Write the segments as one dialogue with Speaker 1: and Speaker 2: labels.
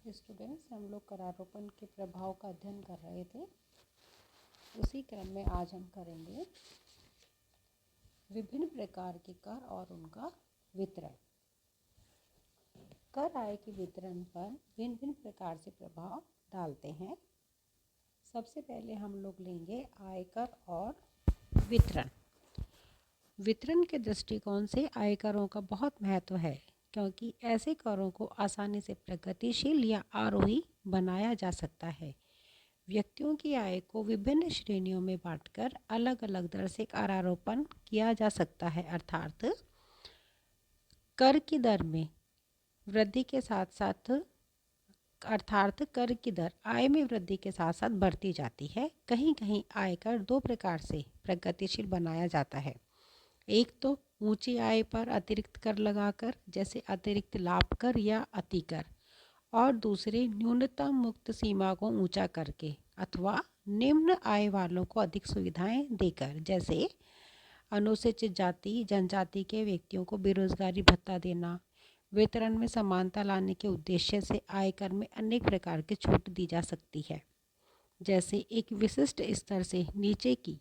Speaker 1: Students, हम लोग करारोपण के प्रभाव का अध्ययन कर रहे थे। उसी क्रम में आज हम करेंगे विभिन्न प्रकार के कर और उनका वितरण। कर आय के वितरण पर भिन्न भिन्न प्रकार से प्रभाव डालते हैं। सबसे पहले हम लोग लेंगे आयकर और वितरण। वितरण के दृष्टिकोण से आयकरों का बहुत महत्व है, क्योंकि ऐसे करों को आसानी से प्रगतिशील या आरोही बनाया जा सकता है। व्यक्तियों की आय को विभिन्न श्रेणियों में बांटकर अलग अलग दर से करारोपण किया जा सकता है, अर्थात कर की दर में वृद्धि के साथ साथ कर की दर आय में वृद्धि के साथ साथ बढ़ती जाती है। कहीं कहीं आयकर दो प्रकार से प्रगतिशील बनाया जाता है। एक तो ऊंची आय पर अतिरिक्त कर लगाकर, जैसे अतिरिक्त लाभ कर या अतिकर, और दूसरे न्यूनतम मुक्त सीमा को ऊंचा करके अथवा निम्न आय वालों को अधिक सुविधाएं देकर, जैसे अनुसूचित जाति जनजाति के व्यक्तियों को बेरोजगारी भत्ता देना। वितरण में समानता लाने के उद्देश्य से आयकर में अनेक प्रकार की छूट दी जा सकती है, जैसे एक विशिष्ट स्तर से नीचे की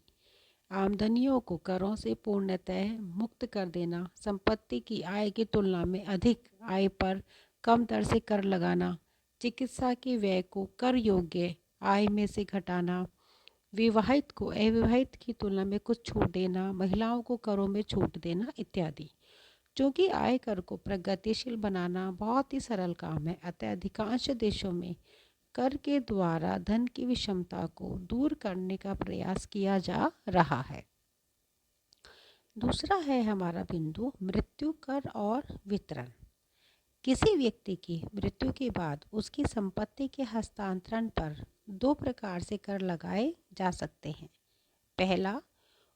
Speaker 1: आमदनियों को करों से पूर्णतः मुक्त कर देना, संपत्ति की आय की तुलना में अधिक आय पर कम दर से कर लगाना, चिकित्सा के व्यय को कर योग्य आय में से घटाना, विवाहित को अविवाहित की तुलना में कुछ छूट देना, महिलाओं को करों में छूट देना इत्यादि। चूँकि आयकर को प्रगतिशील बनाना बहुत ही सरल काम है, अतः अधिकांश देशों में कर के द्वारा धन की विषमता को दूर करने का प्रयास किया जा रहा है। दूसरा है हमारा बिंदु मृत्यु कर और वितरण। किसी व्यक्ति की मृत्यु के बाद उसकी संपत्ति के हस्तांतरण पर दो प्रकार से कर लगाए जा सकते हैं। पहला,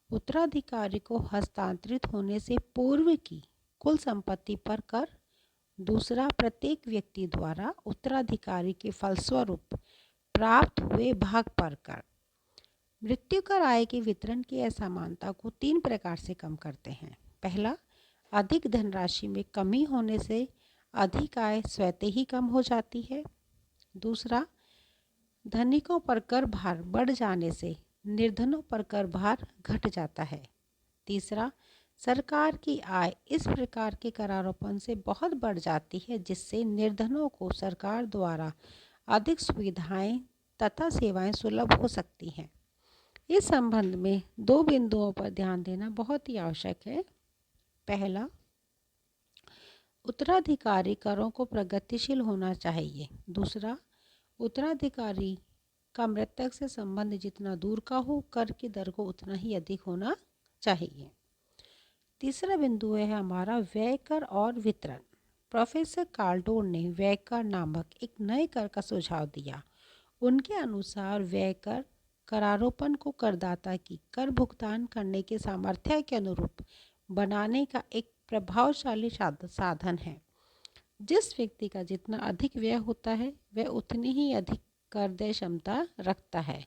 Speaker 1: उत्तराधिकारी को हस्तांतरित होने से पूर्व की कुल संपत्ति पर कर। दूसरा, प्रत्येक व्यक्ति द्वारा उत्तराधिकारी के फलस्वरूप प्राप्त हुए भाग पर कर। मृत्यु कर आय के वितरण की असमानता को तीन प्रकार से कम करते हैं। पहला, अधिक धनराशि में कमी होने से अधिक आय स्वतः ही कम हो जाती है। दूसरा, धनिकों पर कर भार बढ़ जाने से निर्धनों पर कर भार घट जाता है। तीसरा, सरकार की आय इस प्रकार के करारोपण से बहुत बढ़ जाती है जिससे निर्धनों को सरकार द्वारा अधिक सुविधाएं तथा सेवाएं सुलभ हो सकती हैं। इस संबंध में दो बिंदुओं पर ध्यान देना बहुत ही आवश्यक है। पहला, उत्तराधिकारी करों को प्रगतिशील होना चाहिए। दूसरा, उत्तराधिकारी का मृतक से संबंध जितना दूर का हो, कर की दर को उतना ही अधिक होना चाहिए। तीसरा बिंदु है हमारा व्यय कर और वितरण। प्रोफेसर कार्लडोन ने व्यय कर नामक एक नए कर का सुझाव दिया। उनके अनुसार व्यय कर करारोपण को करदाता की कर भुगतान करने के सामर्थ्य के अनुरूप बनाने का एक प्रभावशाली साधन है। जिस व्यक्ति का जितना अधिक व्यय होता है वह उतनी ही अधिक कर देय क्षमता रखता है।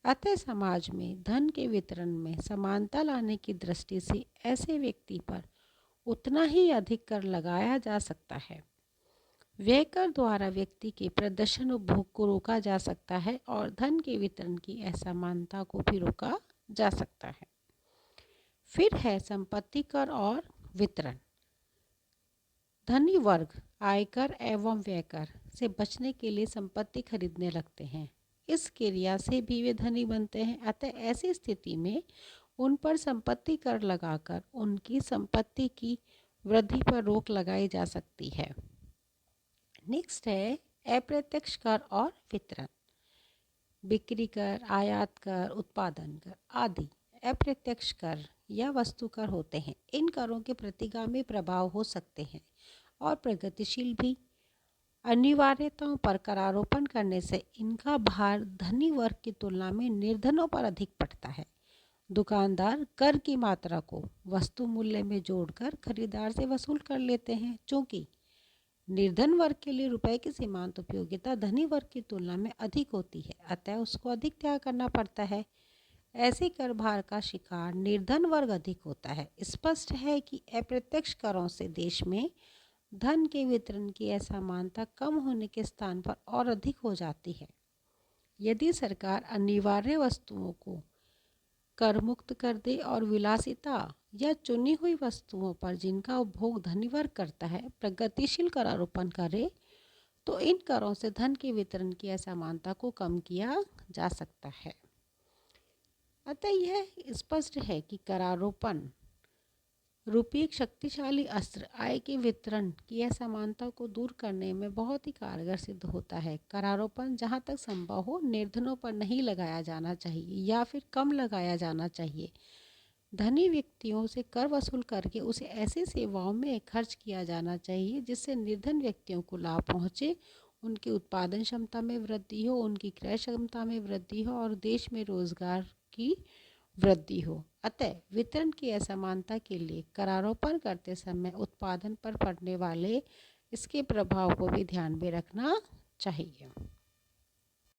Speaker 1: अतः समाज में धन के वितरण में समानता लाने की दृष्टि से ऐसे व्यक्ति पर उतना ही अधिक कर लगाया जा सकता है। व्यय कर द्वारा व्यक्ति के प्रदर्शन उपभोग को रोका जा सकता है और धन के वितरण की असमानता को भी रोका जा सकता है। फिर है संपत्ति कर और वितरण। धनी वर्ग आयकर एवं व्यय कर से बचने के लिए संपत्ति खरीदने लगते हैं। इस क्रिया से भी वे धनी बनते हैं। अतः ऐसी स्थिति में उन पर संपत्ति कर लगाकर उनकी संपत्ति की वृद्धि पर रोक लगाई जा सकती है। नेक्स्ट है अप्रत्यक्ष कर और वितरण। बिक्री कर, आयात कर, उत्पादन कर आदि अप्रत्यक्ष कर या वस्तु कर होते हैं। इन करों के प्रतिगामी प्रभाव हो सकते हैं और प्रगतिशील भी। अनिवार्यताओं पर करारोपण करने से इनका भार धनी वर्ग की तुलना में निर्धनों पर अधिक पड़ता है। दुकानदार कर की मात्रा को वस्तु मूल्य में जोड़कर खरीदार से वसूल कर लेते हैं। चूँकि निर्धन वर्ग के लिए रुपए की सीमांत उपयोगिता धनी वर्ग की तुलना में अधिक होती है, अतः उसको अधिक त्याग करना पड़ता है। ऐसे कर भार का शिकार निर्धन वर्ग अधिक होता है। स्पष्ट है कि अप्रत्यक्ष करों से देश में धन के वितरण की असमानता कम होने के स्थान पर और अधिक हो जाती है। यदि सरकार अनिवार्य वस्तुओं को कर मुक्त कर दे और विलासिता या चुनी हुई वस्तुओं पर जिनका उपभोग धनी वर्ग करता है प्रगतिशील करारोपण करे, तो इन करों से धन के वितरण की असमानता को कम किया जा सकता है। अतः यह स्पष्ट है कि करारोपण रूपी एक शक्तिशाली अस्त्र आय के वितरण की असमानता को दूर करने में बहुत ही कारगर सिद्ध होता है। करारोपण जहाँ तक संभव हो निर्धनों पर नहीं लगाया जाना चाहिए या फिर कम लगाया जाना चाहिए। धनी व्यक्तियों से कर वसूल करके उसे ऐसी सेवाओं में खर्च किया जाना चाहिए जिससे निर्धन व्यक्तियों को लाभ पहुँचे, उनकी उत्पादन क्षमता में वृद्धि हो, उनकी क्रय क्षमता में वृद्धि हो और देश में रोजगार की वृद्धि हो। अतः वितरण की असमानता के लिए करारोपण करते समय उत्पादन पर पड़ने वाले इसके प्रभाव को भी ध्यान में रखना चाहिए।